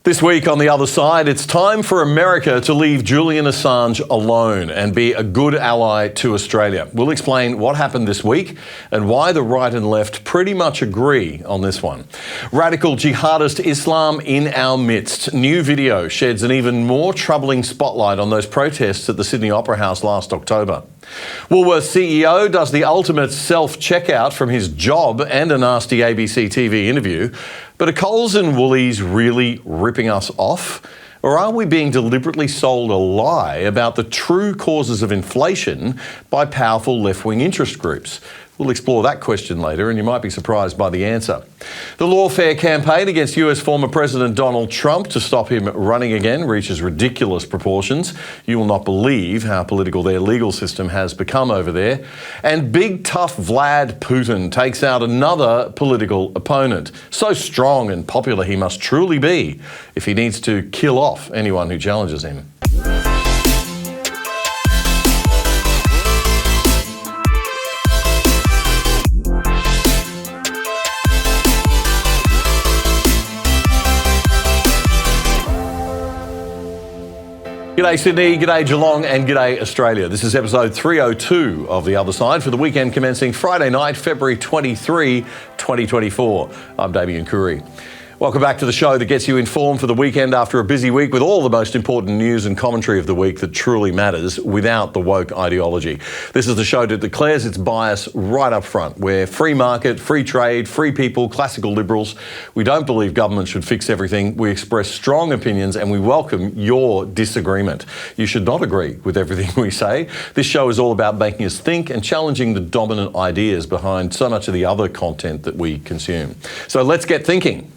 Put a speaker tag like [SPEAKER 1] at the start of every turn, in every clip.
[SPEAKER 1] This week on The Other Side, it's time for America to leave Julian Assange alone and be a good ally to Australia. We'll explain what happened this week and why the right and left pretty much agree on this one. Radical jihadist Islam in our midst. New video sheds an even more troubling spotlight on those protests at the Sydney Opera House last October. Woolworths CEO does the ultimate self-checkout from his job and a nasty ABC TV interview. But are Coles and Woolies really ripping us off? Or are we being deliberately sold a lie about the true causes of inflation by powerful left-wing interest groups? We'll explore that question later, and you might be surprised by the answer. The lawfare campaign against US former President Donald Trump to stop him running again reaches ridiculous proportions. You will not believe how political their legal system has become over there. And big tough Vlad Putin takes out another political opponent. So strong and popular he must truly be if he needs to kill off anyone who challenges him. G'day Sydney, g'day Geelong and g'day Australia. This is episode 302 of The Other Side for the weekend commencing Friday night, February 23, 2024. I'm Damien Curry. Welcome back to the show that gets you informed for the weekend after a busy week with all the most important news and commentary of the week that truly matters without the woke ideology. This is the show that declares its bias right up front. We're free market, free trade, free people, classical liberals. We don't believe government should fix everything. We express strong opinions and we welcome your disagreement. You should not agree with everything we say. This show is all about making us think and challenging the dominant ideas behind so much of the other content that we consume. So let's get thinking.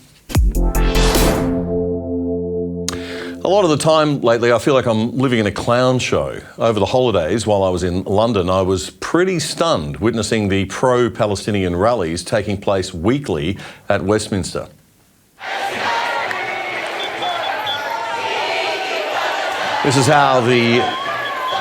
[SPEAKER 1] A lot of the time lately, I feel like I'm living in a clown show. Over the holidays, while I was in London, I was pretty stunned witnessing the pro-Palestinian rallies taking place weekly at Westminster. This is how the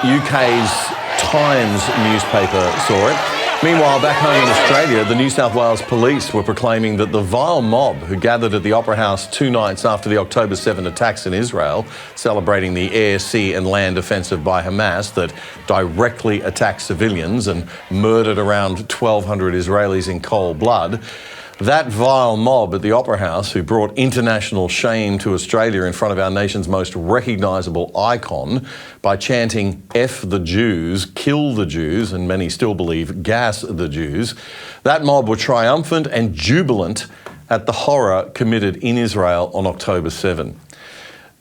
[SPEAKER 1] UK's Times newspaper saw it. Meanwhile, back home in Australia, the New South Wales Police were proclaiming that the vile mob who gathered at the Opera House 2 nights after the October 7 attacks in Israel, celebrating the air, sea and land offensive by Hamas that directly attacked civilians and murdered around 1,200 Israelis in cold blood, that vile mob at the Opera House who brought international shame to Australia in front of our nation's most recognisable icon by chanting F the Jews, kill the Jews, and many still believe gas the Jews, that mob were triumphant and jubilant at the horror committed in Israel on October 7.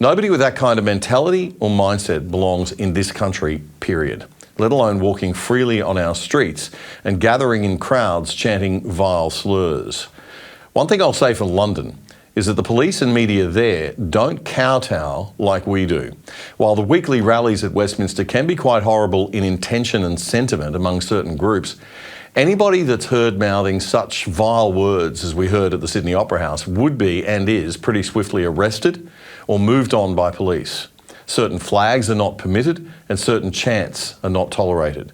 [SPEAKER 1] Nobody with that kind of mentality or mindset belongs in this country, period, let alone walking freely on our streets and gathering in crowds chanting vile slurs. One thing I'll say for London is that the police and media there don't kowtow like we do. While the weekly rallies at Westminster can be quite horrible in intention and sentiment among certain groups, anybody that's heard mouthing such vile words as we heard at the Sydney Opera House would be and is pretty swiftly arrested or moved on by police. Certain flags are not permitted and certain chants are not tolerated.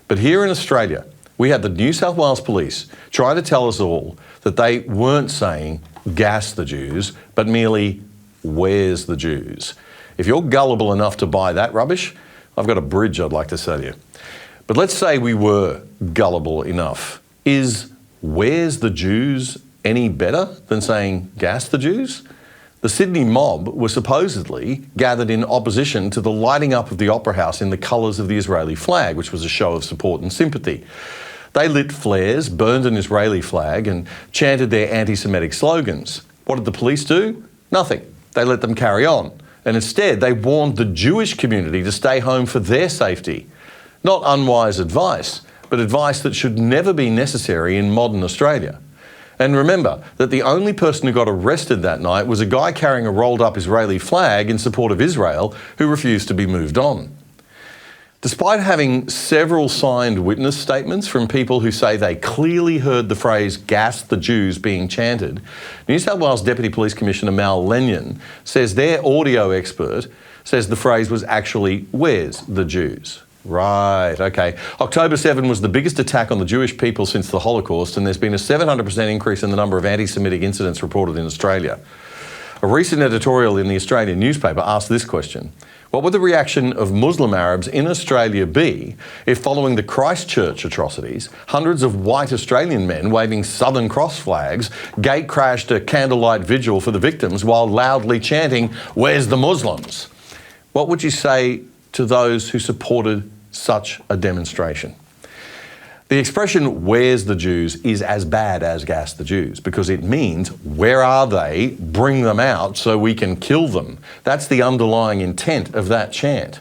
[SPEAKER 1] But here in Australia, we had the New South Wales Police trying to tell us all that they weren't saying gas the Jews, but merely where's the Jews. If you're gullible enough to buy that rubbish, I've got a bridge I'd like to sell you. But let's say we were gullible enough. Is where's the Jews any better than saying gas the Jews? The Sydney mob were supposedly gathered in opposition to the lighting up of the Opera House in the colours of the Israeli flag, which was a show of support and sympathy. They lit flares, burned an Israeli flag and chanted their anti-Semitic slogans. What did the police do? Nothing. They let them carry on. And instead, they warned the Jewish community to stay home for their safety. Not unwise advice, but advice that should never be necessary in modern Australia. And remember that the only person who got arrested that night was a guy carrying a rolled up Israeli flag in support of Israel who refused to be moved on. Despite having several signed witness statements from people who say they clearly heard the phrase gas the Jews being chanted, New South Wales Deputy Police Commissioner Mal Lenyon says their audio expert says the phrase was actually where's the Jews. Right, okay. October 7 was the biggest attack on the Jewish people since the Holocaust, and there's been a 700% increase in the number of anti-Semitic incidents reported in Australia. A recent editorial in the Australian newspaper asked this question: what would the reaction of Muslim Arabs in Australia be if, following the Christchurch atrocities, hundreds of white Australian men waving Southern Cross flags gate-crashed a candlelight vigil for the victims while loudly chanting, "Where's the Muslims?" What would you say to those who supported such a demonstration? The expression, "Where's the Jews?" is as bad as "gas the Jews," because it means, where are they? Bring them out so we can kill them. That's the underlying intent of that chant.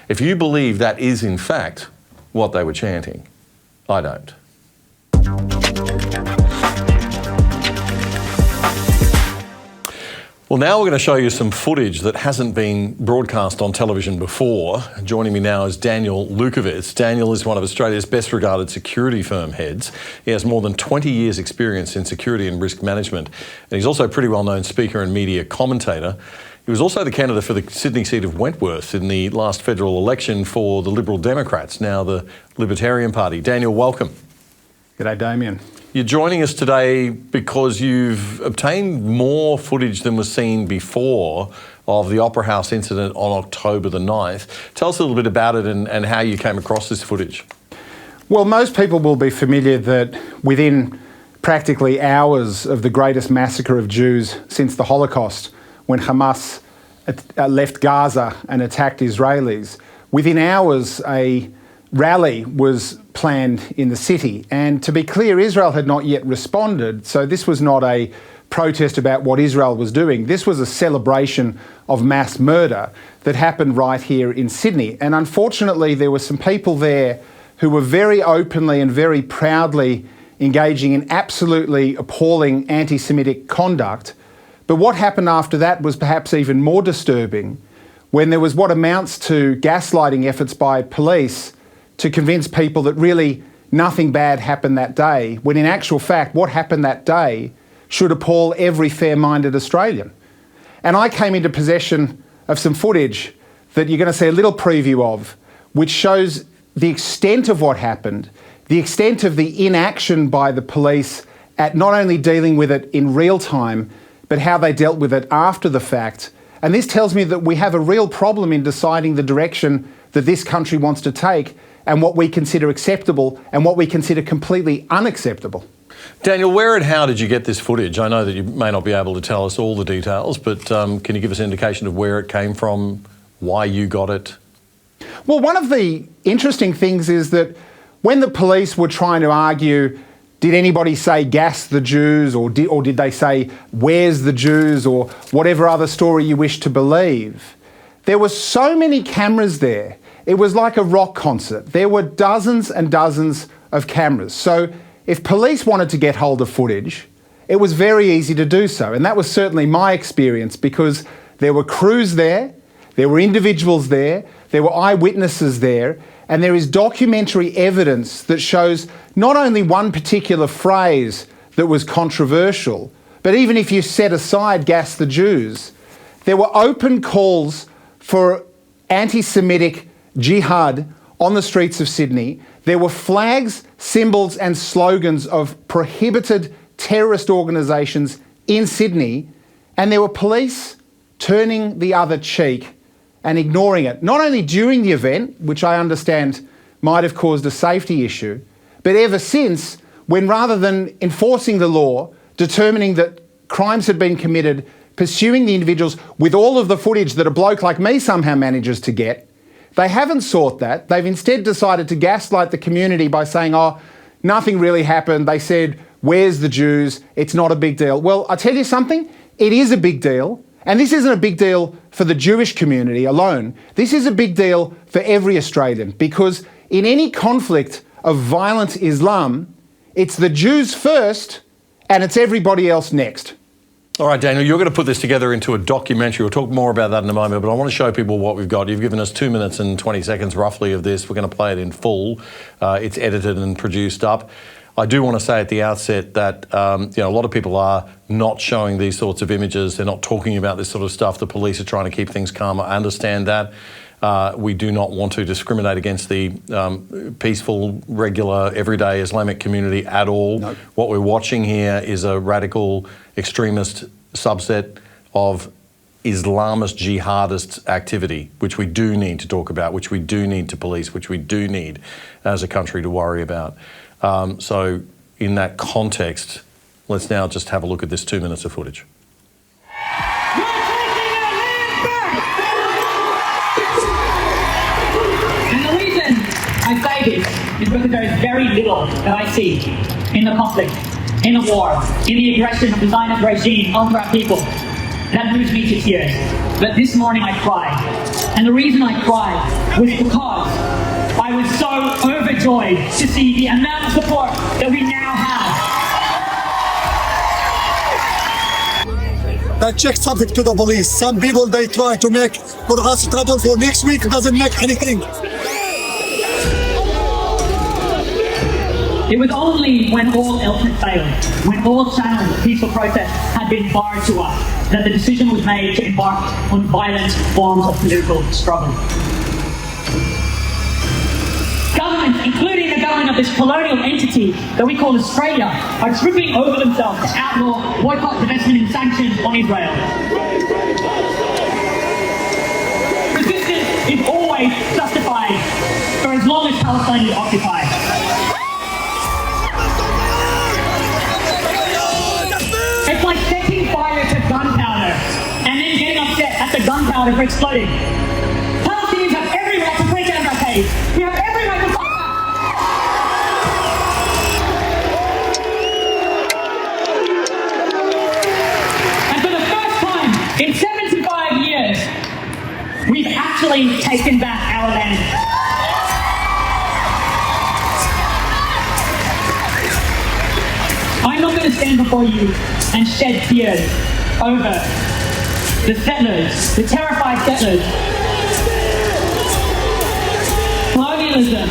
[SPEAKER 1] If you believe that is in fact what they were chanting, I don't. Well, now we're going to show you some footage that hasn't been broadcast on television before. Joining me now is Daniel Lupton. Daniel is one of Australia's best regarded security firm heads. He has more than 20 years experience in security and risk management. And he's also a pretty well-known speaker and media commentator. He was also the candidate for the Sydney seat of Wentworth in the last federal election for the Liberal Democrats, now the Libertarian Party. Daniel, welcome.
[SPEAKER 2] G'day, Damien.
[SPEAKER 1] You're joining us today because you've obtained more footage than was seen before of the Opera House incident on October the 9th. Tell us a little bit about it and how you came across this footage.
[SPEAKER 2] Well, most people will be familiar that within practically hours of the greatest massacre of Jews since the Holocaust, when Hamas left Gaza and attacked Israelis, within hours a rally was planned in the city. And to be clear, Israel had not yet responded, so this was not a protest about what Israel was doing. This was a celebration of mass murder that happened right here in Sydney. And unfortunately, there were some people there who were very openly and very proudly engaging in absolutely appalling anti-Semitic conduct. But what happened after that was perhaps even more disturbing, when there was what amounts to gaslighting efforts by police to convince people that really nothing bad happened that day, when in actual fact what happened that day should appall every fair-minded Australian. And I came into possession of some footage that you're going to see a little preview of, which shows the extent of what happened, the extent of the inaction by the police at not only dealing with it in real time, but how they dealt with it after the fact. And this tells me that we have a real problem in deciding the direction that this country wants to take, and what we consider acceptable and what we consider completely unacceptable.
[SPEAKER 1] Daniel, where and how did you get this footage? I know that you may not be able to tell us all the details, but can you give us an indication of where it came from, why you got it?
[SPEAKER 2] Well, one of the interesting things is that when the police were trying to argue, did anybody say "gas the Jews," or did they say "where's the Jews," or whatever other story you wish to believe, there were so many cameras there. It was like a rock concert. There were dozens and dozens of cameras. So if police wanted to get hold of footage, it was very easy to do so. And that was certainly my experience, because there were crews there were individuals there were eyewitnesses there, and there is documentary evidence that shows not only one particular phrase that was controversial, but even if you set aside "gas the Jews," there were open calls for anti-Semitic jihad on the streets of Sydney. There were flags, symbols and slogans of prohibited terrorist organisations in Sydney, and there were police turning the other cheek and ignoring it, not only during the event, which I understand might have caused a safety issue, but ever since, when rather than enforcing the law, determining that crimes had been committed, pursuing the individuals with all of the footage that a bloke like me somehow manages to get, they haven't sought that. They've instead decided to gaslight the community by saying, oh, nothing really happened. They said, "Where's the Jews? It's not a big deal." Well, I tell you something, it is a big deal. And this isn't a big deal for the Jewish community alone. This is a big deal for every Australian, because in any conflict of violent Islam, it's the Jews first and it's everybody else next.
[SPEAKER 1] All right, Daniel, you're going to put this together into a documentary. We'll talk more about that in a moment, but I want to show people what we've got. You've given us 2 minutes and 20 seconds roughly of this. We're going to play it in full. It's edited and produced up. I do want to say at the outset that a lot of people are not showing these sorts of images. They're not talking about this sort of stuff. The police are trying to keep things calm. I understand that. We do not want to discriminate against the peaceful, regular, everyday Islamic community at all.
[SPEAKER 2] No.
[SPEAKER 1] What we're watching here is a radical extremist subset of Islamist jihadist activity, which we do need to talk about, which we do need to police, which we do need as a country to worry about. So in that context, let's now just have a look at this 2 minutes of footage.
[SPEAKER 3] And the reason I say this is because there is very little that I see in the conflict, in the war, in the aggression of the Zionist regime onto our people that moves me to tears. But this morning I cried. And the reason I cried was because I was so overjoyed to see the amount of support that we now have.
[SPEAKER 4] I checked something to the police. Some people, they try to make for us trouble for next week, doesn't make anything.
[SPEAKER 3] It was only when all else had failed, when all channels of peaceful protest had been barred to us, that the decision was made to embark on violent forms of political struggle. Governments, including the government of this colonial entity that we call Australia, are tripping over themselves to outlaw boycott, divestment and sanctions on Israel. Resistance is always justified for as long as Palestine is occupied. It's like setting fire to gunpowder and then getting upset at the gunpowder for exploding. Palestinians have every right to protest our case. We have every right to fight back. And for the first time in 75 years, we've actually taken back our land. I'm not going to stand before you and shed tears over the settlers, the terrified settlers. Colonialism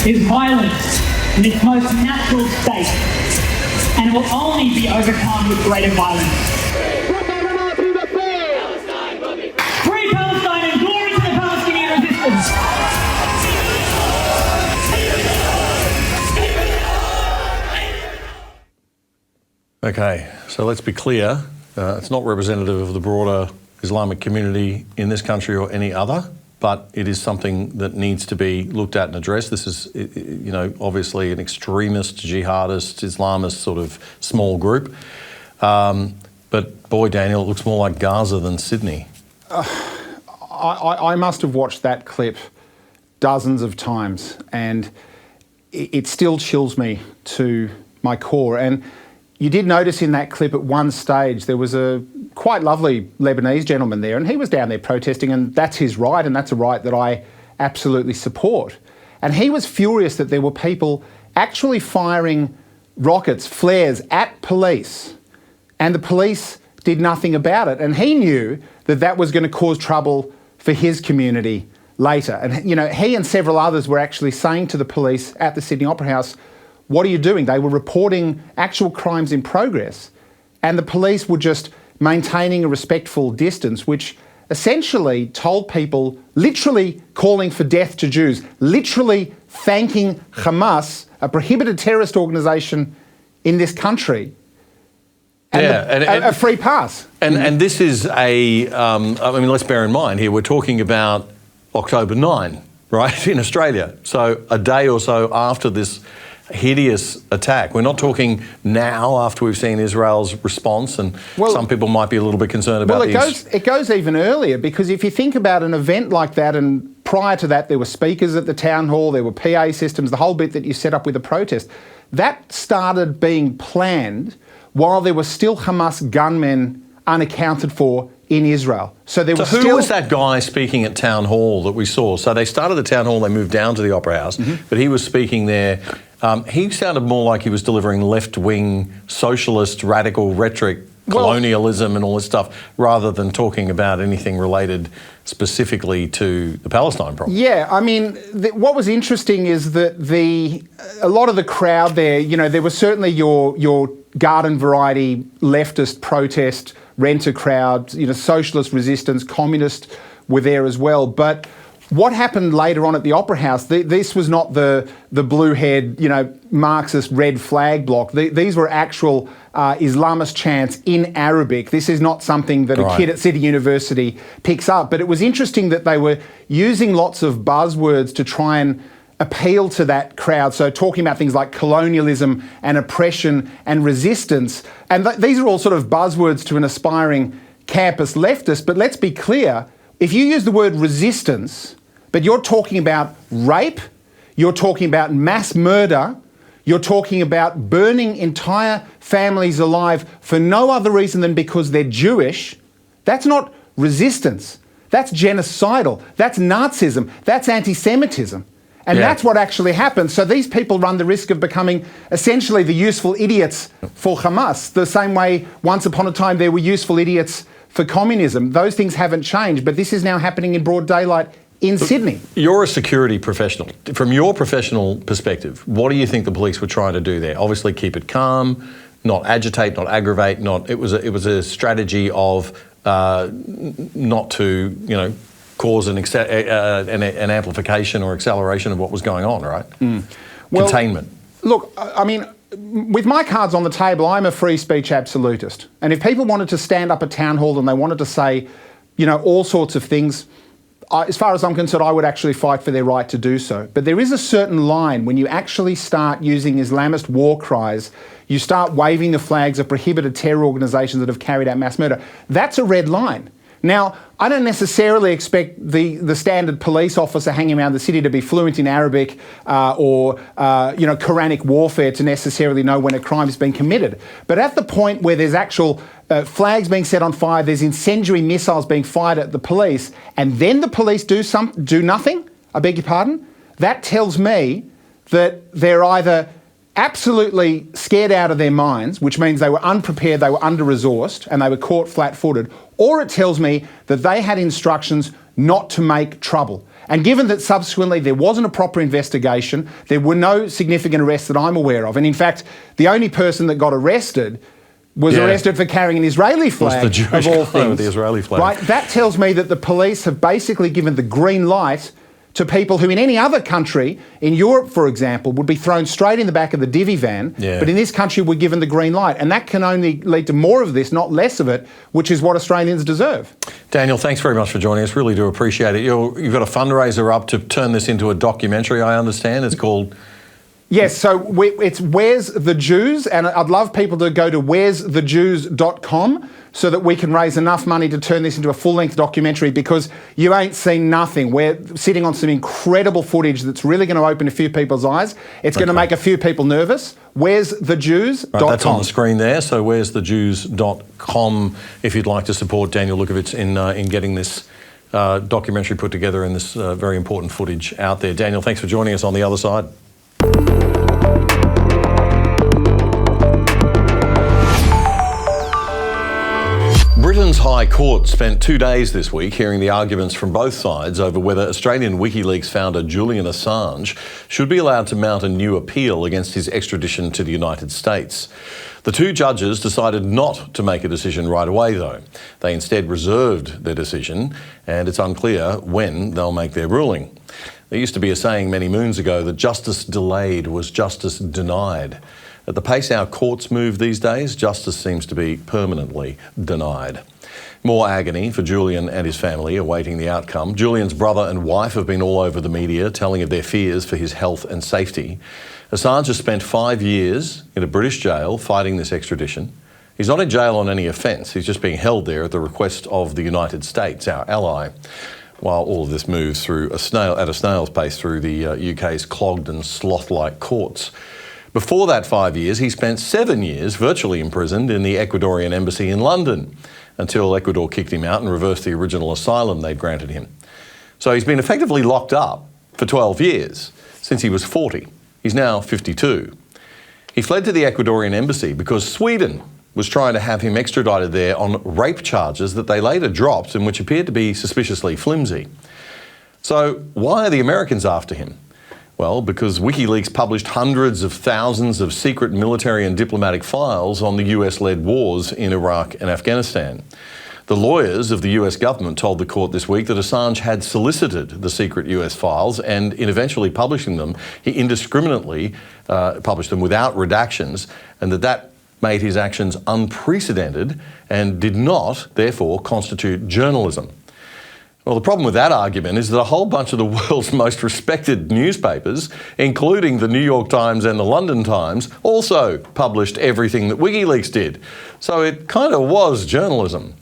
[SPEAKER 3] is violence in its most natural state, and it will only be overcome with greater violence. Free Palestine and glory to the Palestinian resistance!
[SPEAKER 1] Okay, so let's be clear. It's not representative of the broader Islamic community in this country or any other, but it is something that needs to be looked at and addressed. This is, you know, obviously an extremist, jihadist, Islamist sort of small group. But boy, Daniel, it looks more like Gaza than Sydney.
[SPEAKER 2] I must have watched that clip dozens of times, and it still chills me to my core. And you did notice in that clip at one stage there was a quite lovely Lebanese gentleman there, and he was down there protesting, and that's his right, and that's a right that I absolutely support. And he was furious that there were people actually firing rockets, flares at police, and the police did nothing about it. And he knew that that was going to cause trouble for his community later. And, you know, he and several others were actually saying to the police at the Sydney Opera House, what are you doing? They were reporting actual crimes in progress, and the police were just maintaining a respectful distance, which essentially told people, literally calling for death to Jews, literally thanking Hamas, a prohibited terrorist organisation in this country, and a free pass.
[SPEAKER 1] And this is I mean, let's bear in mind here, we're talking about October 9, right, in Australia. So a day or so after this hideous attack. We're not talking now after we've seen Israel's response, and some people might be a little bit concerned about
[SPEAKER 2] it goes even earlier, because if you think about an event like that, and prior to that there were speakers at the town hall, there were PA systems, the whole bit that you set up with a protest, that started being planned while there were still Hamas gunmen unaccounted for in Israel. So who
[SPEAKER 1] was that guy speaking at town hall that we saw? So they started the town hall, they moved down to the Opera House, but he was speaking there. He sounded more like he was delivering left-wing, socialist, radical rhetoric, colonialism and all this stuff, rather than talking about anything related specifically to the Palestine problem.
[SPEAKER 2] Yeah, I mean, what was interesting is that a lot of the crowd there, you know, there was certainly your garden variety leftist protest, renter crowd, you know, socialist resistance, communist were there as well. But what happened later on at the Opera House, this was not the blue-haired, Marxist red flag block. These were actual Islamist chants in Arabic. This is not something that a kid at City University picks up. But it was interesting that they were using lots of buzzwords to try and appeal to that crowd. So talking about things like colonialism and oppression and resistance. And these are all sort of buzzwords to an aspiring campus leftist. But let's be clear, if you use the word resistance, but you're talking about rape, you're talking about mass murder, you're talking about burning entire families alive for no other reason than because they're Jewish, that's not resistance. That's genocidal. That's Nazism. That's anti-Semitism. And that's what actually happened. So these people run the risk of becoming essentially the useful idiots for Hamas, the same way once upon a time there were useful idiots for communism. Those things haven't changed, but this is now happening in broad daylight in Sydney.
[SPEAKER 1] You're a security professional. From your professional perspective, what do you think the police were trying to do there? Obviously keep it calm, not agitate, not aggravate, it was a strategy of not to, cause an amplification or acceleration of what was going on, right? Well, containment.
[SPEAKER 2] Look, I mean, with my cards on the table, I'm a free speech absolutist. And if people wanted to stand up at town hall and they wanted to say, all sorts of things, as far as I'm concerned, I would actually fight for their right to do so. But there is a certain line when you actually start using Islamist war cries, you start waving the flags of prohibited terror organisations that have carried out mass murder. That's a red line. Now, I don't necessarily expect the standard police officer hanging around the city to be fluent in Arabic or Quranic warfare to necessarily know when a crime has been committed. But at the point where there's actual flags being set on fire, there's incendiary missiles being fired at the police, and then the police do nothing, I beg your pardon, that tells me that they're either absolutely scared out of their minds, which means they were unprepared, they were under-resourced, and they were caught flat-footed, or it tells me that they had instructions not to make trouble. And given that subsequently there wasn't a proper investigation, there were no significant arrests that I'm aware of, and in fact, the only person that got arrested was arrested for carrying an Israeli flag,
[SPEAKER 1] the Jewish
[SPEAKER 2] of all
[SPEAKER 1] guy
[SPEAKER 2] things.
[SPEAKER 1] with the Israeli flag.
[SPEAKER 2] Right? That tells me that the police have basically given the green light to people who in any other country, in Europe, for example, would be thrown straight in the back of the divvy van, but in this country were given the green light. And that can only lead to more of this, not less of it, which is what Australians deserve. Daniel, thanks very much for joining us. Really do appreciate it. You've got a fundraiser up to turn this into a documentary, I understand. It's called... Yes, so it's Where's the Jews? And I'd love people to go to where'sthejews.com so that we can raise enough money to turn this into a full-length documentary, because you ain't seen nothing. We're sitting on some incredible footage that's really going to open a few people's eyes. It's going to make a few people nervous. Where'sthejews.com. Right, that's on the screen there, so where'sthejews.com if you'd like to support Daniel Lupton in getting this documentary put together and this very important footage out there. Daniel, thanks for joining us on The Other Side. Britain's High Court spent 2 days this week hearing the arguments from both sides over whether Australian Wikileaks founder Julian Assange should be allowed to mount a new appeal against his extradition to the United States. The two judges decided not to make a decision right away, though. They instead reserved their decision, and it's unclear when they'll make their ruling. There used to be a saying many moons ago that justice delayed was justice denied. At the pace our courts move these days, justice seems to be permanently denied. More agony for Julian and his family awaiting the outcome. Julian's brother and wife have been all over the media telling of their fears for his health and safety. Assange has spent 5 years in a British jail fighting this extradition. He's not in jail on any offence. He's just being held there at the request of the United States, our ally, while all of this moves through at a snail's pace through the UK's clogged and sloth-like courts. Before that 5 years, he spent 7 years virtually imprisoned in the Ecuadorian embassy in London until Ecuador kicked him out and reversed the original asylum they'd granted him. So he's been effectively locked up for 12 years, since he was 40. He's now 52. He fled to the Ecuadorian embassy because Sweden was trying to have him extradited there on rape charges that they later dropped and which appeared to be suspiciously flimsy. So why are the Americans after him? Well, because WikiLeaks published hundreds of thousands of secret military and diplomatic files on the US-led wars in Iraq and Afghanistan.
[SPEAKER 1] The lawyers of the US government told the court this week that Assange had solicited the secret US files, and in eventually publishing them, he indiscriminately published them without redactions, and that made his actions unprecedented and did not, therefore, constitute journalism. Well, the problem with that argument is that a whole bunch of the world's most respected newspapers, including the New York Times and the London Times, also published everything that WikiLeaks did. So it kind of was journalism.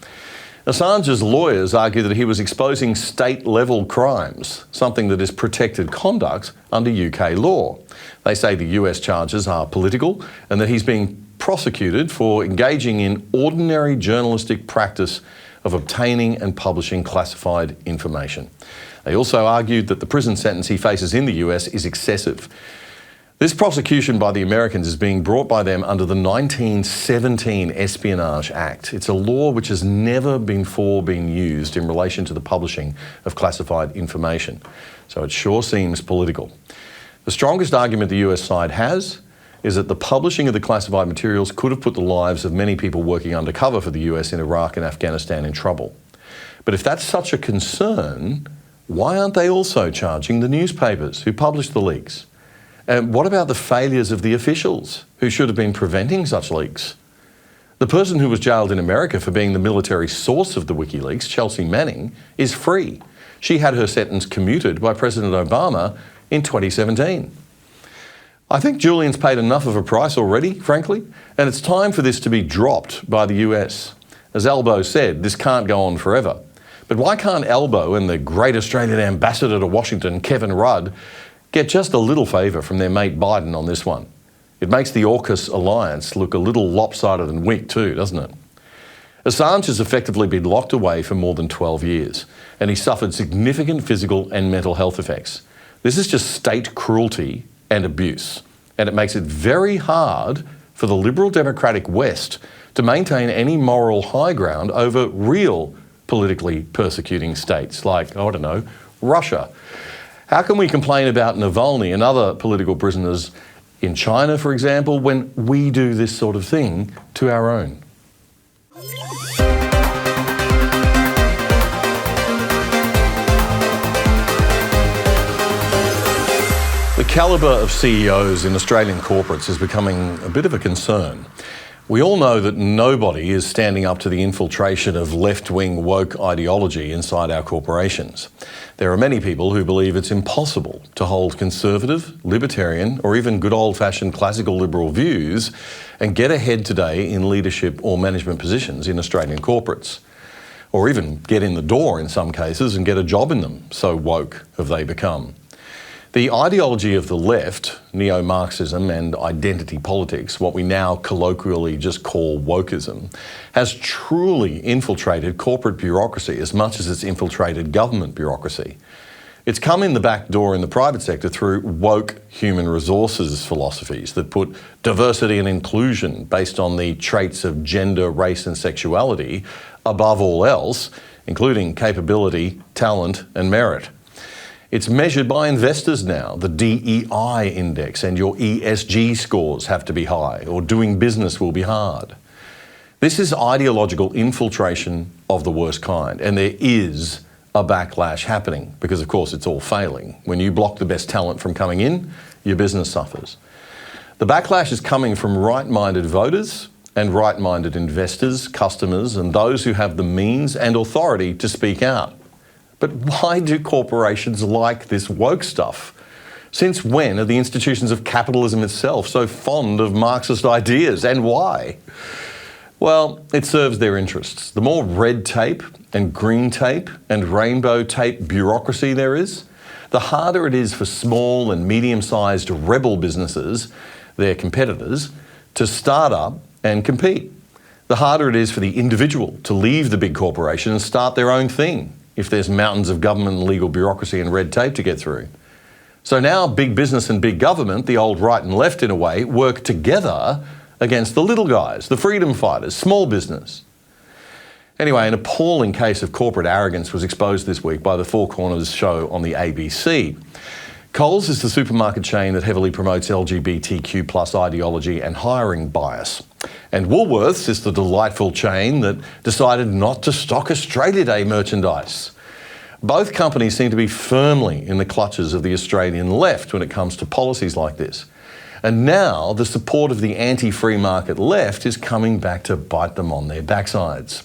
[SPEAKER 1] Assange's lawyers argue that he was exposing state-level crimes, something that is protected conduct under UK law. They say the US charges are political and that he's being prosecuted for engaging in ordinary journalistic practice of obtaining and publishing classified information. They also argued that the prison sentence he faces in the US is excessive. This prosecution by the Americans is being brought by them under the 1917 Espionage Act. It's a law which has never before been used in relation to the publishing of classified information. So it sure seems political. The strongest argument the US side has is that the publishing of the classified materials could have put the lives of many people working undercover for the US in Iraq and Afghanistan in trouble. But if that's such a concern, why aren't they also charging the newspapers who published the leaks? And what about the failures of the officials who should have been preventing such leaks? The person who was jailed in America for being the military source of the WikiLeaks, Chelsea Manning, is free. She had her sentence commuted by President Obama in 2017. I think Julian's paid enough of a price already, frankly, and it's time for this to be dropped by the US. As Elbow said, this can't go on forever. But why can't Elbow and the great Australian ambassador to Washington, Kevin Rudd, get just a little favour from their mate Biden on this one? It makes the AUKUS alliance look a little lopsided and weak too, doesn't it? Assange has effectively been locked away for more than 12 years, and he suffered significant physical and mental health effects. This is just state cruelty and abuse, and it makes it very hard for the Liberal Democratic West to maintain any moral high ground over real politically persecuting states like, I don't know, Russia. How can we complain about Navalny and other political prisoners in China, for example, when we do this sort of thing to our own? The calibre of CEOs in Australian corporates is becoming a bit of a concern. We all know that nobody is standing up to the infiltration of left-wing woke ideology inside our corporations. There are many people who believe it's impossible to hold conservative, libertarian, or even good old-fashioned classical liberal views and get ahead today in leadership or management positions in Australian corporates. Or even get in the door in some cases and get a job in them, so woke have they become. The ideology of the left, neo-Marxism and identity politics, what we now colloquially just call wokeism, has truly infiltrated corporate bureaucracy as much as it's infiltrated government bureaucracy. It's come in the back door in the private sector through woke human resources philosophies that put diversity and inclusion based on the traits of gender, race and sexuality above all else, including capability, talent and merit. It's measured by investors now. The DEI index and your ESG scores have to be high, or doing business will be hard. This is ideological infiltration of the worst kind, and there is a backlash happening because, of course, it's all failing. When you block the best talent from coming in, your business suffers. The backlash is coming from right-minded voters and right-minded investors, customers, and those who have the means and authority to speak out. But why do corporations like this woke stuff? Since when are the institutions of capitalism itself so fond of Marxist ideas, and why? Well, it serves their interests. The more red tape and green tape and rainbow tape bureaucracy there is, the harder it is for small and medium-sized rebel businesses, their competitors, to start up and compete. The harder it is for the individual to leave the big corporation and start their own thing, if there's mountains of government and legal bureaucracy and red tape to get through. So now big business and big government, the old right and left in a way, work together against the little guys, the freedom fighters, small business. Anyway, an appalling case of corporate arrogance was exposed this week by the Four Corners show on the ABC. Coles is the supermarket chain that heavily promotes LGBTQ+ ideology and hiring bias. And Woolworths is the delightful chain that decided not to stock Australia Day merchandise. Both companies seem to be firmly in the clutches of the Australian left when it comes to policies like this. And now the support of the anti-free market left is coming back to bite them on their backsides.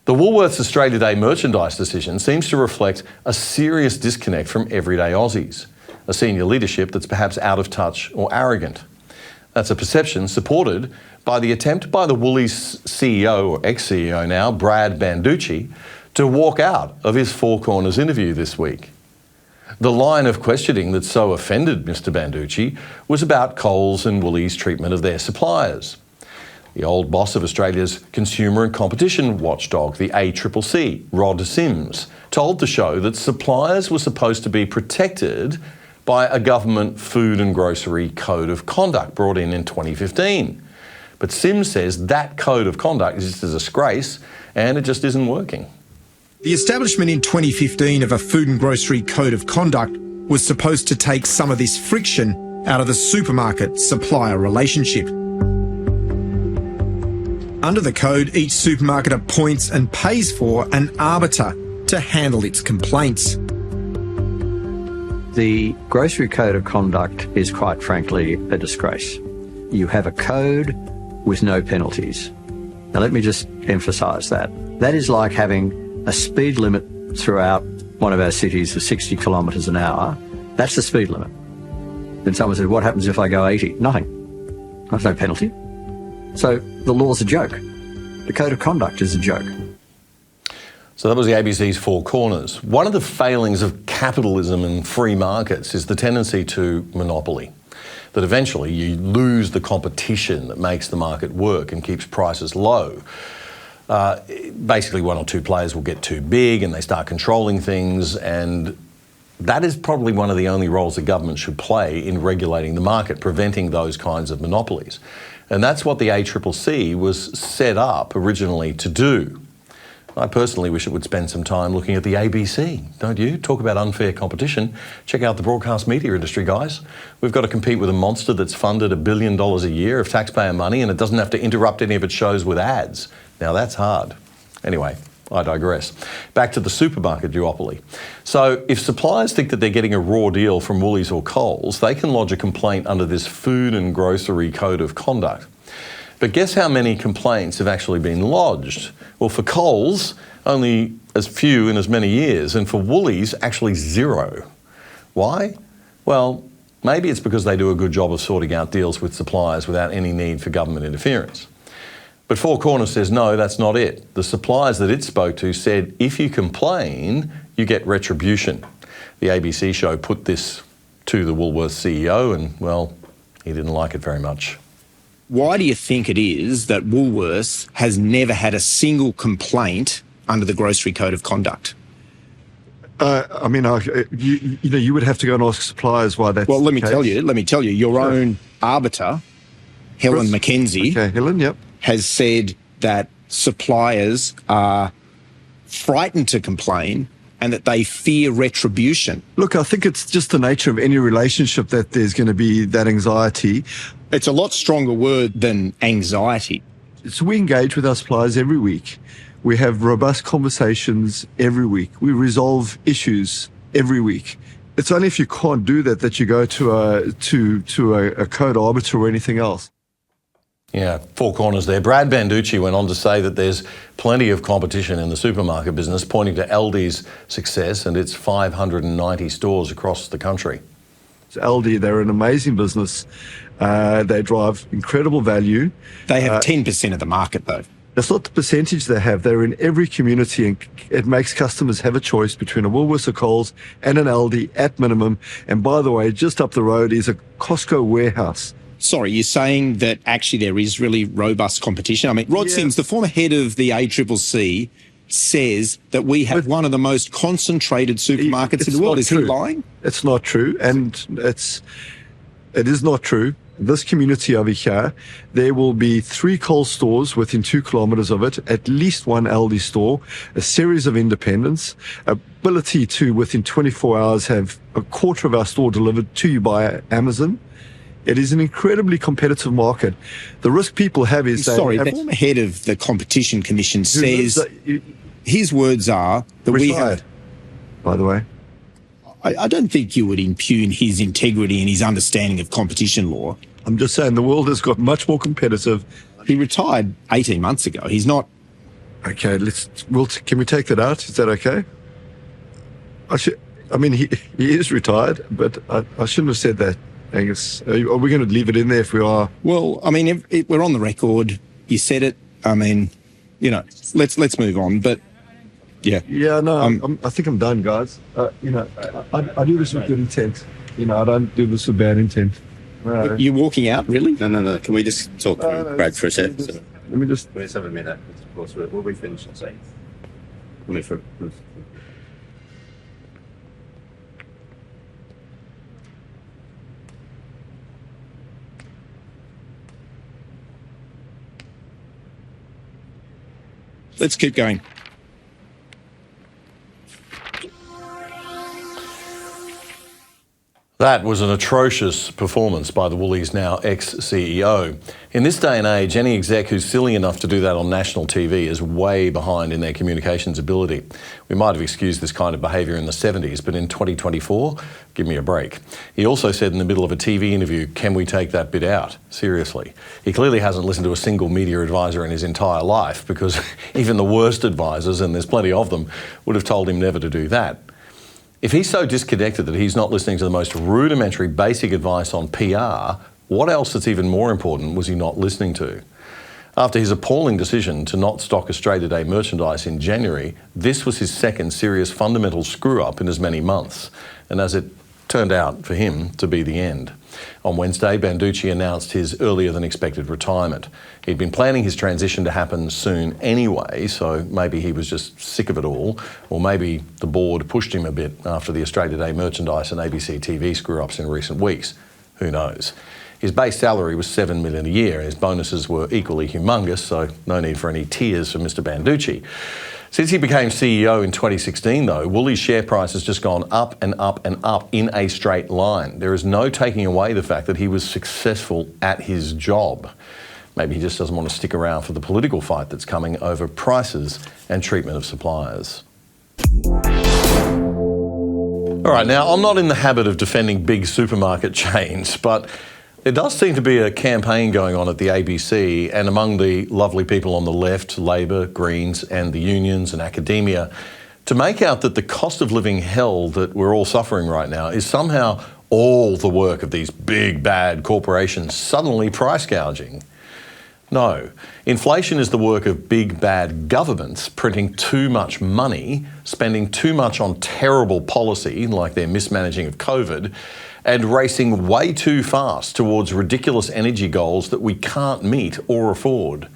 [SPEAKER 1] The Woolworths Australia Day merchandise decision seems to reflect a serious disconnect from everyday Aussies, a senior leadership that's perhaps out of touch or arrogant. That's a perception supported by the attempt by the Woolies CEO, or ex-CEO now, Brad Banducci, to walk out of his Four Corners interview this week. The line of questioning that so offended Mr Banducci was about Coles and Woolies' treatment of their suppliers. The old boss of Australia's consumer and competition watchdog, the ACCC, Rod Sims, told the show that suppliers were supposed to be protected by a government food and grocery code of conduct brought in 2015. But Sims says that code of conduct is just a disgrace and it just isn't working.
[SPEAKER 5] The establishment in 2015 of a food and grocery code of conduct was supposed to take some of this friction out of the supermarket-supplier relationship. Under the code, each supermarket appoints and pays for an arbiter to handle its complaints.
[SPEAKER 6] The grocery code of conduct is quite frankly a disgrace. You have a code with no penalties. Now let me just emphasise that. That is like having a speed limit throughout one of our cities of 60 kilometres an hour. That's the speed limit. Then someone said, what happens if I go 80? Nothing. There's no penalty. So the law's a joke. The code of conduct is a joke.
[SPEAKER 1] So that was the ABC's Four Corners. One of the failings of capitalism and free markets is the tendency to monopoly. That eventually you lose the competition that makes the market work and keeps prices low. Basically one or two players will get too big and they start controlling things, and that is probably one of the only roles the government should play in regulating the market, preventing those kinds of monopolies. And that's what the ACCC was set up originally to do. I personally wish it would spend some time looking at the ABC, don't you? Talk about unfair competition. Check out the broadcast media industry, guys. We've got to compete with a monster that's funded $1 billion a year of taxpayer money, and it doesn't have to interrupt any of its shows with ads. Now that's hard. Anyway, I digress. Back to the supermarket duopoly. So if suppliers think that they're getting a raw deal from Woolies or Coles, they can lodge a complaint under this food and grocery code of conduct. But guess how many complaints have actually been lodged? Well, for Coles, only as few in as many years, and for Woolies, actually zero. Why? Well, maybe it's because they do a good job of sorting out deals with suppliers without any need for government interference. But Four Corners says no, that's not it. The suppliers that it spoke to said if you complain, you get retribution. The ABC show put this to the Woolworths CEO and, well, he didn't like it very much.
[SPEAKER 5] Why do you think it is that Woolworths has never had a single complaint under the grocery code of conduct?
[SPEAKER 7] You would have to go and ask suppliers why that's
[SPEAKER 5] well, let
[SPEAKER 7] the
[SPEAKER 5] me
[SPEAKER 7] case.
[SPEAKER 5] tell you, your own arbiter, Helen McKenzie,
[SPEAKER 7] Okay, Helen, yep.
[SPEAKER 5] has said that suppliers are frightened to complain and that they fear retribution.
[SPEAKER 7] Look, I think it's just the nature of any relationship that there's going to be that anxiety.
[SPEAKER 5] It's a lot stronger word than anxiety.
[SPEAKER 7] So we engage with our suppliers every week. We have robust conversations every week. We resolve issues every week. It's only if you can't do that that you go to a code arbiter or anything else.
[SPEAKER 1] Yeah, Four Corners there. Brad Banducci went on to say that there's plenty of competition in the supermarket business, pointing to Aldi's success and its 590 stores across the country.
[SPEAKER 7] So Aldi, they're an amazing business. They drive incredible value.
[SPEAKER 5] They have 10% of the market, though.
[SPEAKER 7] That's not the percentage they have. They're in every community, and it makes customers have a choice between a Woolworths or Coles and an Aldi at minimum. And by the way, just up the road is a Costco warehouse.
[SPEAKER 5] Sorry, you're saying that actually there is really robust competition? I mean, Rod Sims, the former head of the ACCC, says that we have one of the most concentrated supermarkets in the world. Is he lying?
[SPEAKER 7] It's not true, and it is not true. This community over here, there will be 3 Coles stores within 2 kilometres of it, at least 1 Aldi store, a series of independents, ability to, within 24 hours, have a quarter of our store delivered to you by Amazon. It is an incredibly competitive market. The risk people have is
[SPEAKER 5] Sorry, the former head of the Competition Commission says his words are that we have...
[SPEAKER 7] By the way.
[SPEAKER 5] I don't think you would impugn his integrity and his understanding of competition law.
[SPEAKER 7] I'm just saying the world has got much more competitive.
[SPEAKER 5] He retired 18 months ago. He's not...
[SPEAKER 7] Okay, can we take that out? Is that okay? He is retired, but I shouldn't have said that, Angus. Are we going to leave it in there if we are?
[SPEAKER 5] Well, we're on the record. You said it. Let's move on. But yeah.
[SPEAKER 7] Yeah, no, I think I'm done, guys. I do this with good intent. I don't do this with bad intent. No.
[SPEAKER 5] You're walking out, really?
[SPEAKER 8] No. Can we just talk through Brad for a sec?
[SPEAKER 7] Let me just...
[SPEAKER 8] Let's have a minute. Of course, we'll be finished in a sec.
[SPEAKER 5] Let's keep going.
[SPEAKER 1] That was an atrocious performance by the Woolies now ex-CEO. In this day and age, any exec who's silly enough to do that on national TV is way behind in their communications ability. We might have excused this kind of behaviour in the 70s, but in 2024, give me a break. He also said in the middle of a TV interview, can we take that bit out? Seriously. He clearly hasn't listened to a single media advisor in his entire life, because even the worst advisors, and there's plenty of them, would have told him never to do that. If he's so disconnected that he's not listening to the most rudimentary basic advice on PR, what else that's even more important was he not listening to? After his appalling decision to not stock Australia Day merchandise in January, this was his second serious fundamental screw-up in as many months, and as it turned out for him to be the end. On Wednesday, Banducci announced his earlier-than-expected retirement. He'd been planning his transition to happen soon anyway, so maybe he was just sick of it all, or maybe the board pushed him a bit after the Australia Day merchandise and ABC TV screw-ups in recent weeks. Who knows? His base salary was $7 million a year. His bonuses were equally humongous, so no need for any tears for Mr. Banducci. Since he became CEO in 2016, though, Woolies' share price has just gone up and up and up in a straight line. There is no taking away the fact that he was successful at his job. Maybe he just doesn't want to stick around for the political fight that's coming over prices and treatment of suppliers. All right, now, I'm not in the habit of defending big supermarket chains, but there does seem to be a campaign going on at the ABC and among the lovely people on the left, Labor, Greens and the unions and academia, to make out that the cost of living hell that we're all suffering right now is somehow all the work of these big bad corporations suddenly price gouging. No, inflation is the work of big bad governments printing too much money, spending too much on terrible policy like their mismanaging of COVID, and racing way too fast towards ridiculous energy goals that we can't meet or afford.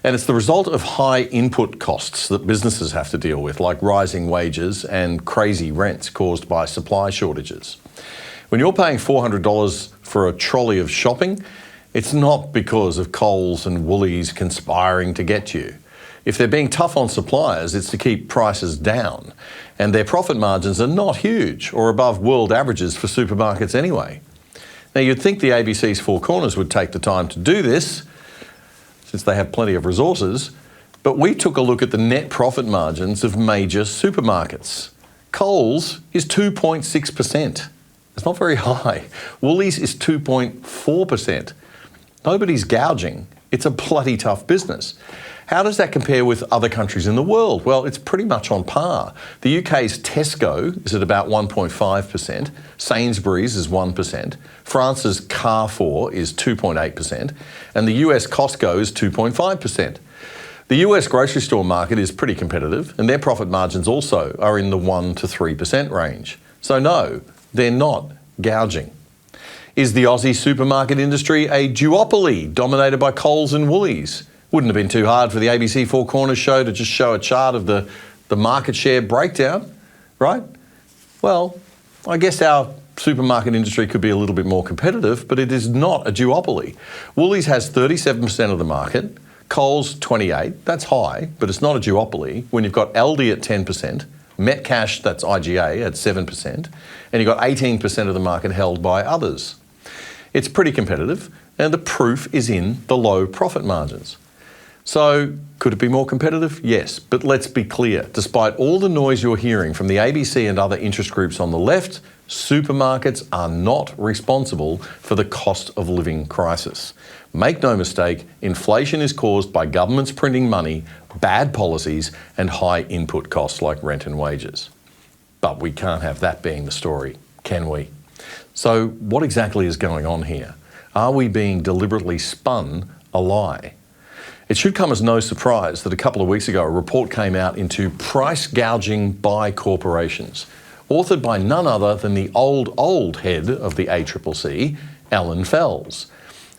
[SPEAKER 1] And it's the result of high input costs that businesses have to deal with, like rising wages and crazy rents caused by supply shortages. When you're paying $400 for a trolley of shopping, it's not because of Coles and Woolies conspiring to get you. If they're being tough on suppliers, it's to keep prices down. And their profit margins are not huge or above world averages for supermarkets anyway. Now, you'd think the ABC's Four Corners would take the time to do this, since they have plenty of resources, but we took a look at the net profit margins of major supermarkets. Coles is 2.6%. It's not very high. Woolies is 2.4%. Nobody's gouging. It's a bloody tough business. How does that compare with other countries in the world? Well, it's pretty much on par. The UK's Tesco is at about 1.5%, Sainsbury's is 1%, France's Carrefour is 2.8%, and the US Costco is 2.5%. The US grocery store market is pretty competitive, and their profit margins also are in the 1 to 3% range. So no, they're not gouging. Is the Aussie supermarket industry a duopoly dominated by Coles and Woolies? Wouldn't have been too hard for the ABC Four Corners show to just show a chart of the market share breakdown, right? Well, I guess our supermarket industry could be a little bit more competitive, but it is not a duopoly. Woolies has 37% of the market, Coles 28%, that's high, but it's not a duopoly. When you've got Aldi at 10%, Metcash, that's IGA, at 7%, and you've got 18% of the market held by others. It's pretty competitive, and the proof is in the low profit margins. So, could it be more competitive? Yes, but let's be clear. Despite all the noise you're hearing from the ABC and other interest groups on the left, supermarkets are not responsible for the cost of living crisis. Make no mistake, inflation is caused by governments printing money, bad policies, and high input costs like rent and wages. But we can't have that being the story, can we? So, what exactly is going on here? Are we being deliberately spun a lie? It should come as no surprise that a couple of weeks ago a report came out into price gouging by corporations, authored by none other than the old head of the ACCC, Alan Fels.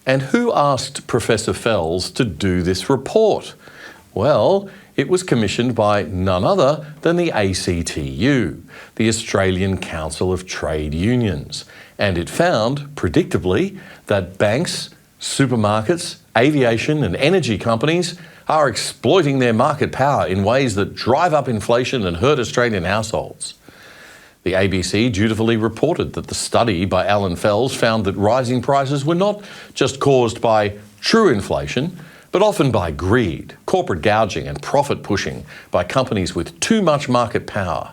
[SPEAKER 1] And who asked Professor Fels to do this report? Well, it was commissioned by none other than the ACTU, the Australian Council of Trade Unions. And it found, predictably, that banks, supermarkets, aviation and energy companies are exploiting their market power in ways that drive up inflation and hurt Australian households. The ABC dutifully reported that the study by Alan Fels found that rising prices were not just caused by true inflation, but often by greed, corporate gouging and profit pushing by companies with too much market power.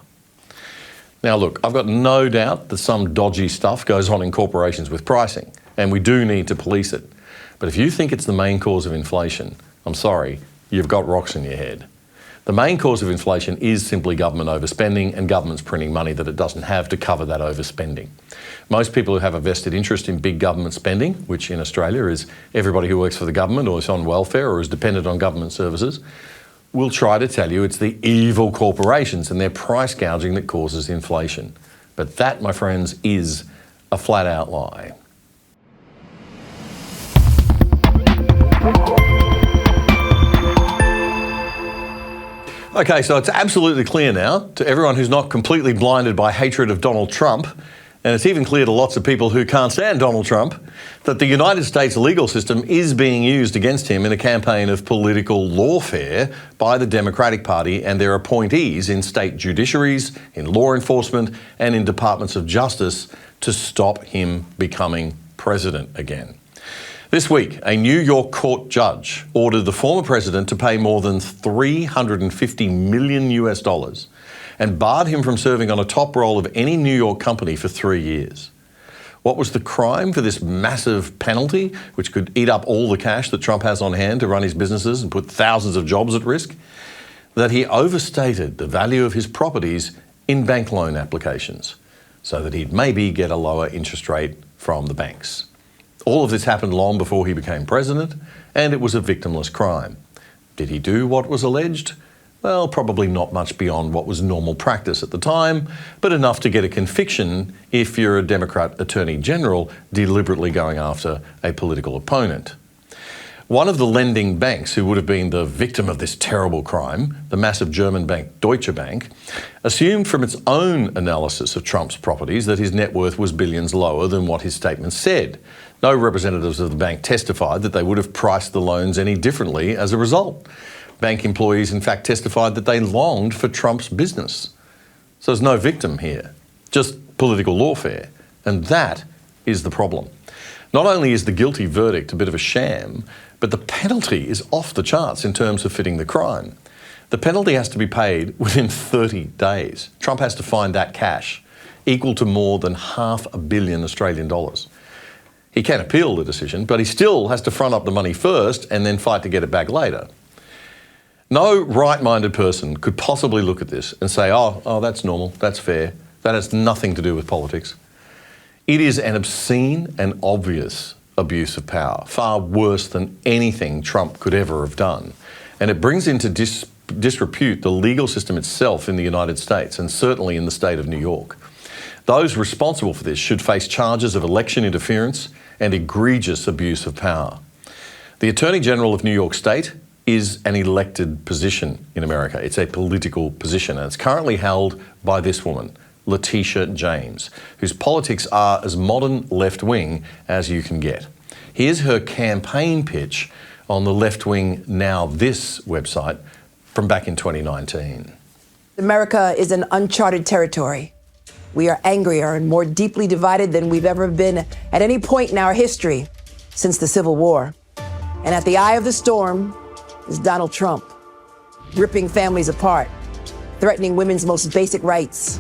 [SPEAKER 1] Now look, I've got no doubt that some dodgy stuff goes on in corporations with pricing, and we do need to police it. But if you think it's the main cause of inflation, I'm sorry, you've got rocks in your head. The main cause of inflation is simply government overspending and governments printing money that it doesn't have to cover that overspending. Most people who have a vested interest in big government spending, which in Australia is everybody who works for the government or is on welfare or is dependent on government services, will try to tell you it's the evil corporations and their price gouging that causes inflation. But that, my friends, is a flat-out lie. Okay, so it's absolutely clear now to everyone who's not completely blinded by hatred of Donald Trump, and it's even clear to lots of people who can't stand Donald Trump, that the United States legal system is being used against him in a campaign of political lawfare by the Democratic Party and their appointees in state judiciaries, in law enforcement, and in departments of justice to stop him becoming president again. This week, a New York court judge ordered the former president to pay more than $350 million and barred him from serving on a top role of any New York company for 3 years. What was the crime for this massive penalty, which could eat up all the cash that Trump has on hand to run his businesses and put thousands of jobs at risk? That he overstated the value of his properties in bank loan applications so that he'd maybe get a lower interest rate from the banks. All of this happened long before he became president, and it was a victimless crime. Did he do what was alleged? Well, probably not much beyond what was normal practice at the time, but enough to get a conviction if you're a Democrat Attorney General deliberately going after a political opponent. One of the lending banks who would have been the victim of this terrible crime, the massive German bank Deutsche Bank, assumed from its own analysis of Trump's properties that his net worth was billions lower than what his statement said. No representatives of the bank testified that they would have priced the loans any differently as a result. Bank employees, in fact, testified that they longed for Trump's business. So there's no victim here, just political lawfare. And that is the problem. Not only is the guilty verdict a bit of a sham, but the penalty is off the charts in terms of fitting the crime. The penalty has to be paid within 30 days. Trump has to find that cash, equal to more than $500 million Australian dollars. He can appeal the decision, but he still has to front up the money first and then fight to get it back later. No right-minded person could possibly look at this and say, oh, that's normal, that's fair, that has nothing to do with politics. It is an obscene and obvious abuse of power, far worse than anything Trump could ever have done. And it brings into disrepute the legal system itself in the United States and certainly in the state of New York. Those responsible for this should face charges of election interference and egregious abuse of power. The Attorney General of New York State is an elected position in America. It's a political position, and it's currently held by this woman, Letitia James, whose politics are as modern left-wing as you can get. Here's her campaign pitch on the left-wing Now This website from back in 2019.
[SPEAKER 9] America is an uncharted territory. We are angrier and more deeply divided than we've ever been at any point in our history since the Civil War. And at the eye of the storm is Donald Trump, ripping families apart, threatening women's most basic rights.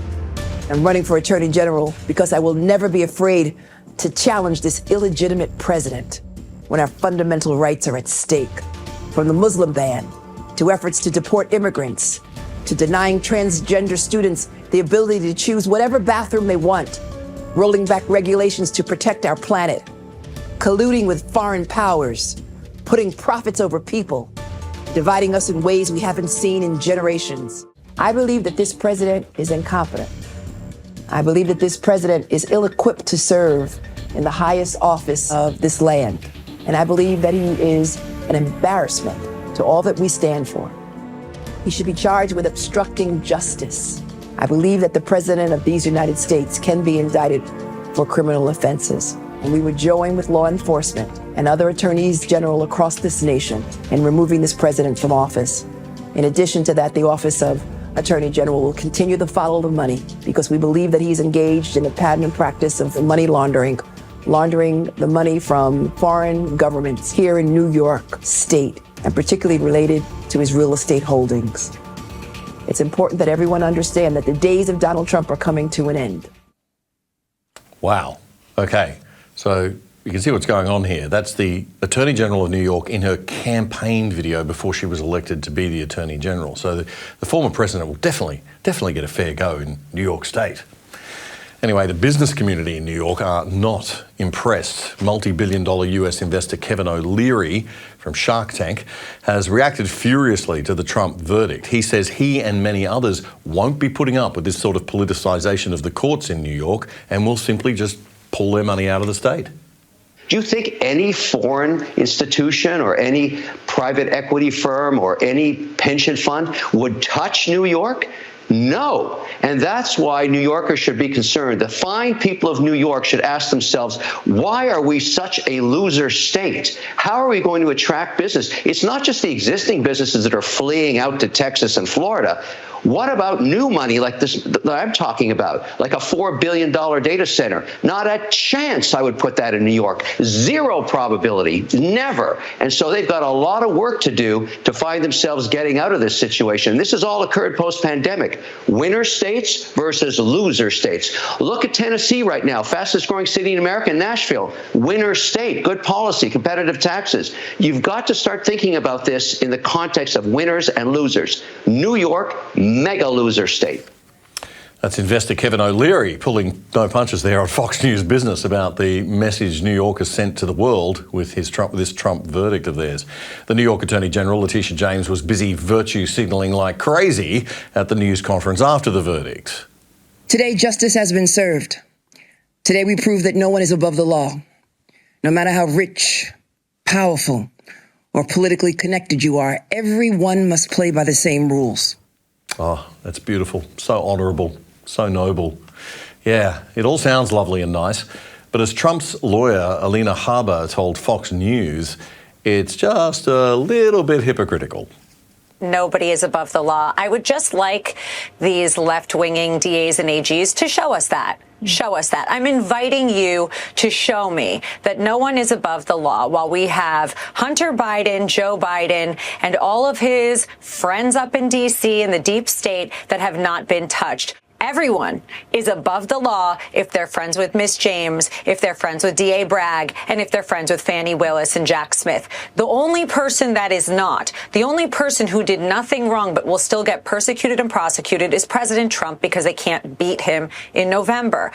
[SPEAKER 9] I'm running for Attorney General because I will never be afraid to challenge this illegitimate president when our fundamental rights are at stake. From the Muslim ban to efforts to deport immigrants, to denying transgender students the ability to choose whatever bathroom they want, rolling back regulations to protect our planet, colluding with foreign powers, putting profits over people, dividing us in ways we haven't seen in generations. I believe that this president is incompetent. I believe that this president is ill-equipped to serve in the highest office of this land. And I believe that he is an embarrassment to all that we stand for. He should be charged with obstructing justice. I believe that the president of these United States can be indicted for criminal offenses. And we would join with law enforcement and other attorneys general across this nation in removing this president from office. In addition to that, the office of Attorney General will continue to follow the money because we believe that he's engaged in a pattern and practice of money laundering the money from foreign governments here in New York State, and particularly related to his real estate holdings. It's important that everyone understand that the days of Donald Trump are coming to an end.
[SPEAKER 1] Wow. Okay. So you can see what's going on here. That's the Attorney General of New York in her campaign video before she was elected to be the Attorney General. So the former president will definitely get a fair go in New York State. Anyway, the business community in New York are not impressed. Multi-billion-dollar US investor Kevin O'Leary from Shark Tank has reacted furiously to the Trump verdict. He says he and many others won't be putting up with this sort of politicisation of the courts in New York and will simply just pull their money out of the state.
[SPEAKER 10] Do you think any foreign institution or any private equity firm or any pension fund would touch New York? No. And that's why New Yorkers should be concerned. The fine people of New York should ask themselves, why are we such a loser state? How are we going to attract business? It's not just the existing businesses that are fleeing out to Texas and Florida. What about new money like this that I'm talking about, like a $4 billion data center? Not a chance I would put that in New York. Zero probability, never. And so they've got a lot of work to do to find themselves getting out of this situation. This has all occurred post-pandemic. Winner states versus loser states. Look at Tennessee right now, fastest growing city in America, Nashville. Winner state, good policy, competitive taxes. You've got to start thinking about this in the context of winners and losers. New York, mega loser state.
[SPEAKER 1] That's investor Kevin O'Leary pulling no punches there on Fox News Business about the message New York has sent to the world with this Trump verdict of theirs. The New York Attorney General, Letitia James, was busy virtue signalling like crazy at the news conference after the verdict.
[SPEAKER 9] Today, justice has been served. Today, we prove that no one is above the law. No matter how rich, powerful, or politically connected you are, everyone must play by the same rules.
[SPEAKER 1] Oh, that's beautiful. So honourable, so noble. Yeah, it all sounds lovely and nice. But as Trump's lawyer, Alina Habba, told Fox News, it's just a little bit hypocritical.
[SPEAKER 11] Nobody is above the law. I would just like these left-winging DAs and AGs to show us that. Show us that. I'm inviting you to show me that no one is above the law while we have Hunter Biden, Joe Biden, and all of his friends up in D.C. and the deep state that have not been touched. Everyone is above the law if they're friends with Miss James, if they're friends with D.A. Bragg, and if they're friends with Fani Willis and Jack Smith. The only person that is not, the only person who did nothing wrong but will still get persecuted and prosecuted is President Trump because they can't beat him in November.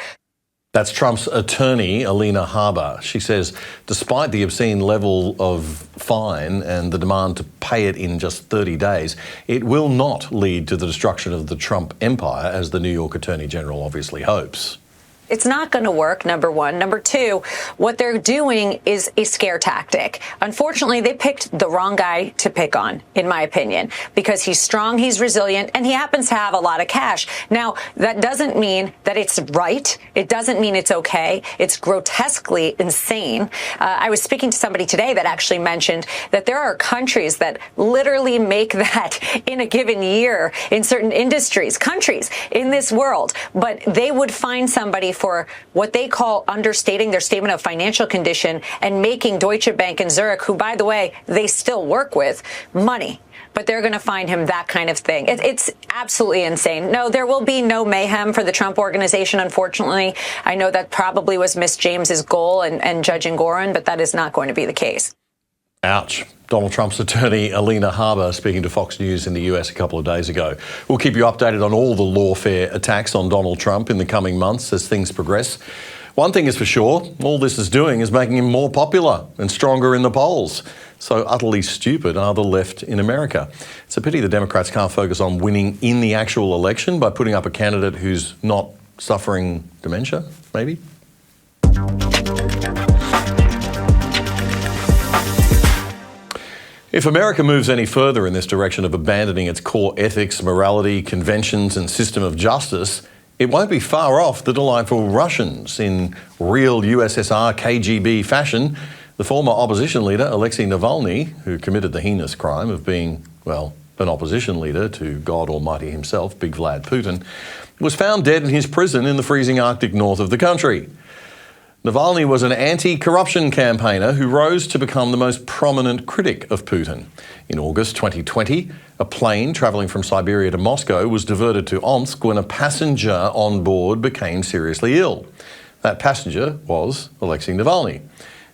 [SPEAKER 1] That's Trump's attorney, Alina Habba. She says despite the obscene level of fine and the demand to pay it in just 30 days, it will not lead to the destruction of the Trump empire, as the New York Attorney General obviously hopes.
[SPEAKER 11] It's not going to work, number one. Number two, what they're doing is a scare tactic. Unfortunately, they picked the wrong guy to pick on, in my opinion, because he's strong, he's resilient, and he happens to have a lot of cash. Now, that doesn't mean that it's right. It doesn't mean it's okay. It's grotesquely insane. I was speaking to somebody today that actually mentioned that there are countries that literally make that in a given year in certain industries, countries in this world, but they would find somebody for what they call understating their statement of financial condition and making Deutsche Bank and Zurich, who, by the way, they still work with, money. But they're going to find him that kind of thing. It's absolutely insane. No, there will be no mayhem for the Trump organization, unfortunately. I know that probably was Miss James's goal and Judge Engoron, but that is not going to be the case.
[SPEAKER 1] Ouch. Donald Trump's attorney, Alina Harbour, speaking to Fox News in the US a couple of days ago. We'll keep you updated on all the lawfare attacks on Donald Trump in the coming months as things progress. One thing is for sure, all this is doing is making him more popular and stronger in the polls. So utterly stupid are the left in America. It's a pity the Democrats can't focus on winning in the actual election by putting up a candidate who's not suffering dementia, maybe? If America moves any further in this direction of abandoning its core ethics, morality, conventions and system of justice, it won't be far off the delightful Russians. In real USSR KGB fashion, the former opposition leader, Alexi Navalny, who committed the heinous crime of being, well, an opposition leader to God Almighty himself, Big Vlad Putin, was found dead in his prison in the freezing Arctic north of the country. Navalny was an anti-corruption campaigner who rose to become the most prominent critic of Putin. In August 2020, a plane travelling from Siberia to Moscow was diverted to Omsk when a passenger on board became seriously ill. That passenger was Alexei Navalny.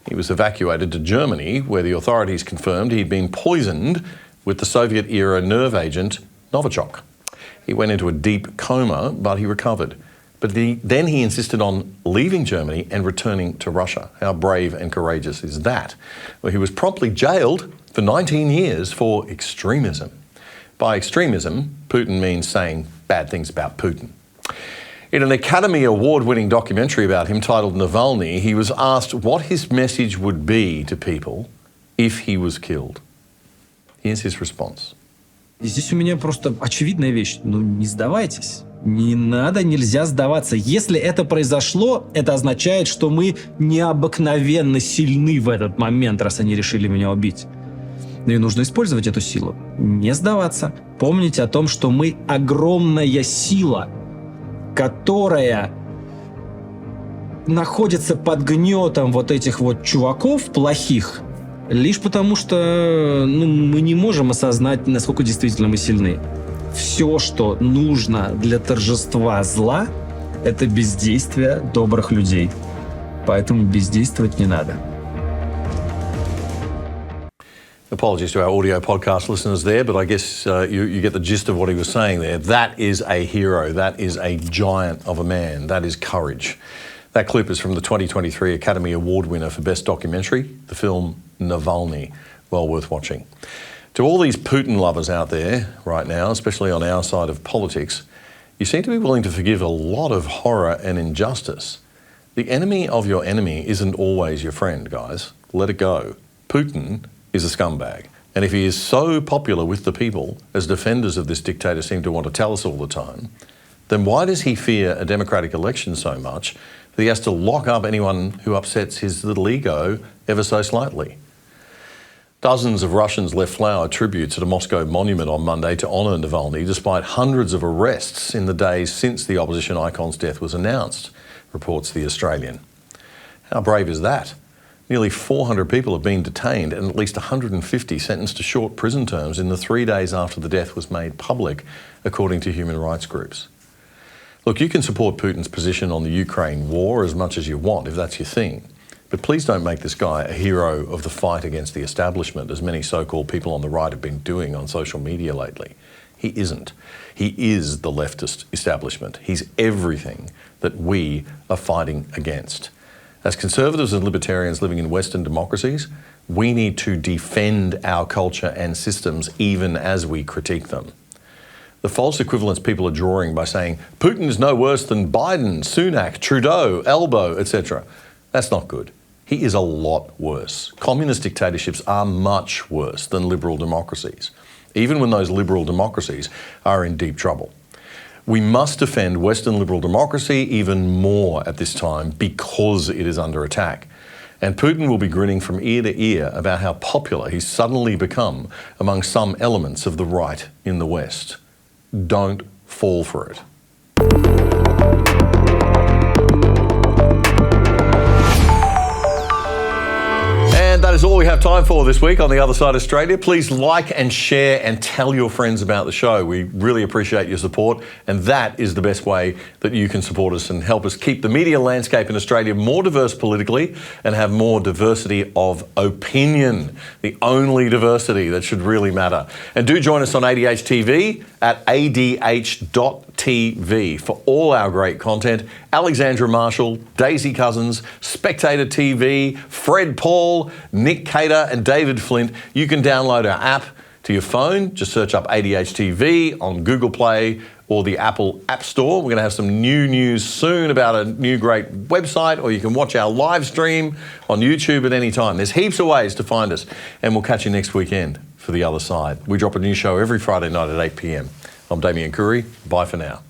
[SPEAKER 1] He was evacuated to Germany, where the authorities confirmed he'd been poisoned with the Soviet-era nerve agent Novichok. He went into a deep coma, but he recovered. But then he insisted on leaving Germany and returning to Russia. How brave and courageous is that? Well, he was promptly jailed for 19 years for extremism. By extremism, Putin means saying bad things about Putin. In an Academy Award-winning documentary about him titled Navalny, he was asked what his message would be to people if he was killed. Here's his response.
[SPEAKER 12] Здесь у меня просто очевидная вещь. Ну, не сдавайтесь. Не надо, нельзя сдаваться. Если это произошло, это означает, что мы необыкновенно сильны в этот момент, раз они решили меня убить. Ну и нужно использовать эту силу. Не сдаваться. Помните о том, что мы огромная сила, которая находится под гнетом вот этих вот чуваков плохих, лишь потому что мы не можем осознать, насколько действительно мы сильны. Все, что нужно для торжества зла, это бездействие добрых людей. Поэтому бездействовать не надо.
[SPEAKER 1] Apologies to our audio podcast listeners there, but I guess you get the gist of what he was saying there. That is a hero. That is a giant of a man. That is courage. That clip is from the 2023 Academy Award winner for Best Documentary, the film Navalny. Well worth watching. To all these Putin lovers out there right now, especially on our side of politics, you seem to be willing to forgive a lot of horror and injustice. The enemy of your enemy isn't always your friend, guys. Let it go. Putin is a scumbag. And if he is so popular with the people, as defenders of this dictator seem to want to tell us all the time, then why does he fear a democratic election so much that he has to lock up anyone who upsets his little ego ever so slightly? Dozens of Russians left flower tributes at a Moscow monument on Monday to honour Navalny, despite hundreds of arrests in the days since the opposition icon's death was announced, reports The Australian. How brave is that? Nearly 400 people have been detained and at least 150 sentenced to short prison terms in the 3 days after the death was made public, according to human rights groups. Look, you can support Putin's position on the Ukraine war as much as you want, if that's your thing. But please don't make this guy a hero of the fight against the establishment, as many so-called people on the right have been doing on social media lately. He isn't. He is the leftist establishment. He's everything that we are fighting against. As conservatives and libertarians living in Western democracies, we need to defend our culture and systems even as we critique them. The false equivalence people are drawing by saying Putin is no worse than Biden, Sunak, Trudeau, Elbow, etc. That's not good. He is a lot worse. Communist dictatorships are much worse than liberal democracies, even when those liberal democracies are in deep trouble. We must defend Western liberal democracy even more at this time because it is under attack. And Putin will be grinning from ear to ear about how popular he's suddenly become among some elements of the right in the West. Don't fall for it. And that is all we have time for this week on The Other Side Australia. Please like and share and tell your friends about the show. We really appreciate your support, and that is the best way that you can support us and help us keep the media landscape in Australia more diverse politically and have more diversity of opinion, the only diversity that should really matter. And do join us on ADH TV at adh.tv for all our great content. Alexandra Marshall, Daisy Cousins, Spectator TV, Fred Paul, Nick Cater and David Flint. You can download our app to your phone. Just search up ADH TV on Google Play or the Apple App Store. We're going to have some new news soon about a new great website, or you can watch our live stream on YouTube at any time. There's heaps of ways to find us, and we'll catch you next weekend for The Other Side. We drop a new show every Friday night at 8 p.m. I'm Damien Curry. Bye for now.